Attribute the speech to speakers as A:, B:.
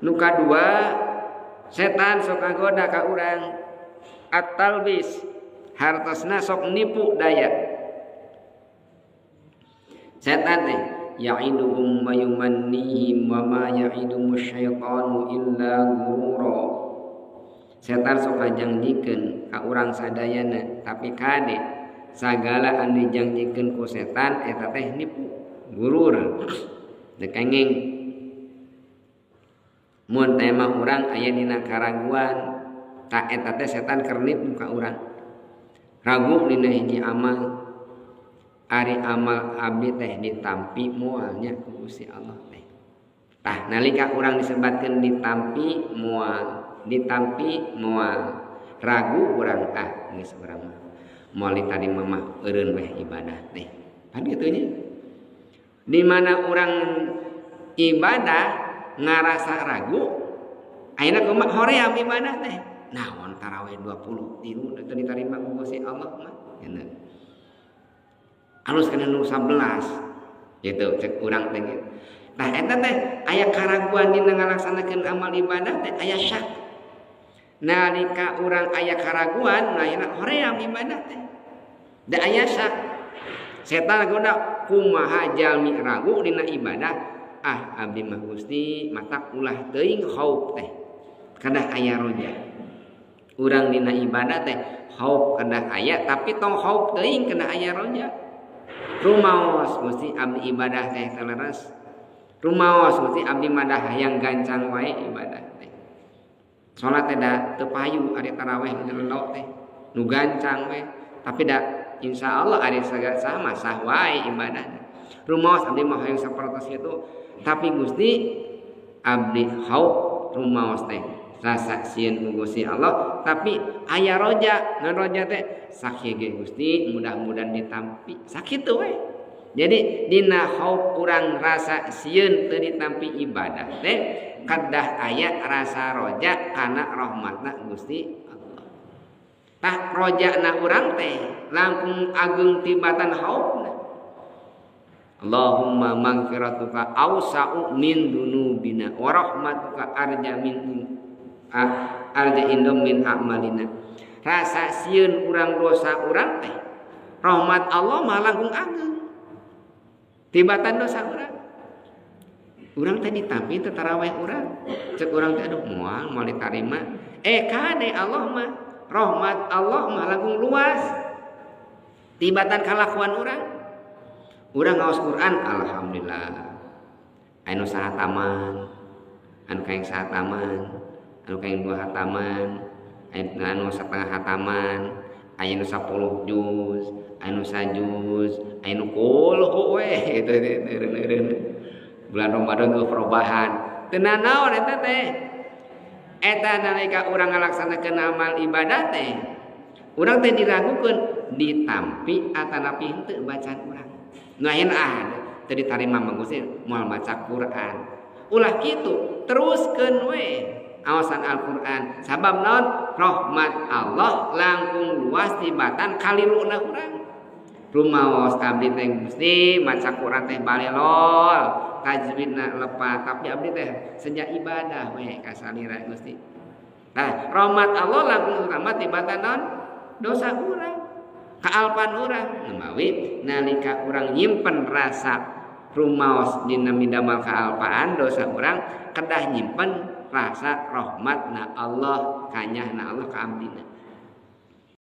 A: Nu kadua setan sok ngagoda ka urang at-talbis hartosna sok nipu daya. Setan teh ya'iduhum wa yumannihim wa ma ya'idumus syaitanu illa ghurura. Setan sok ngajangjikeun ka urang sadayana tapi kade sagala anu dijangjikeun ku setan eta teh nipu gurur dekenging. Mun teh mah urang aya dina karaguan tak eta teh setan keur nipu ka urang ragu dina hiji amal. Ari amal abdi teh ditampi moalnya ku Gusti Allah teh. Tah nalika urang disebatkeun ditampi moal, ditampi moal, ragu urang geus urang mah moal ditarima mah eureun weh ibadah teh. Kan kitu nya. Di mana urang ibadah ngarasa ragu, ayeuna kumaha hoream ibadah teh. Naon tarawih 20 tilu teu ditarima ku Gusti Allah mah. Cenah. Alus kana nu 11 gitu cek urang teh. Tah eta teh aya karaguan dina ngalaksanakeun amal ibadah teh aya syak. Nalika urang aya karaguan ayeuna hoream ibadah teh. Da aya syak. Setan goda kumaha jalmi ragu dina ibadah. Abdi mah Gusti matak ulah teuing khauf teh. Kadah aya roja. Urang dina ibadah teh khauf kadah aya tapi tong khauf teuing kadah aya roja. Rumaos Gusti abdi ibadah teh leres. Rumaos Gusti abdi madah hayang gancang wae ibadah teh. Salat teh da teu payu ari tarawih ngelendok teh. Nu gancang we, tapi da insyaallah ari sagala sama sah wae ibadah. Rumaos abdi mah hayang sapertos kitu, tapi Gusti abdi haub rumaos teh rasa sieun ku Gusti Allah, tapi aya roja, ngan roja teh sakieu ge Gusti mudah-mudahan ditampi. Sakitu we. Jadi dina haub urang rasa sieun teu ditampi ibadah teh kadah aya rasa roja kana rahmatna Gusti Allah. Tah rojana urang teh langkung ageung tibatan haubna. Allahumma maghfiratuka awsa'u min dunubina wa rahmatuka arja indom min amalina. Rasa sieun urang dosa urang teh rahmat Allah mah langkung ageung tibatan dosa urang. Urang teh ditampi teu tarawih urang cek urang teh aduh moal ditarima kade Allah mah rahmat Allah mah langkung luas tibatan kalakuan urang. Urang ngaos Quran alhamdulillah anu sahataman anu kaeng sahataman anu kaeng 2 hataman anu setengah hataman aya nu 10 juz anu sajuz anu kulhu we gitu bulan Ramadan teu perubahan teu nanaon eta teh. Eta nalika urang ngalaksanakeun amal ibadah teh urang teh diragukeun ditampi atanapi henteu bacaan urang. Nu ayeuna teu ditarima mah Gusti moal maca Quran. Ulah kitu teruskeun we awasan Al-Qur'an. Sabab naon? Rahmat Allah langkung luas tibatan kaliluna urang. Rumaos abdi teh Gusti maca Quran teh balelol, tajwidna lepat, tapi abdi teh senja ibadah we ka salira Gusti. Nah, rahmat Allah langkung utama tibatan naon? Dosa urang. Kaalpan urang namawi nalika urang nyimpen rasa rumaos dina midamal kaalpaan dosa urang kedah nyimpen rasa rahmatna Allah kanyahna Allah ka abdina.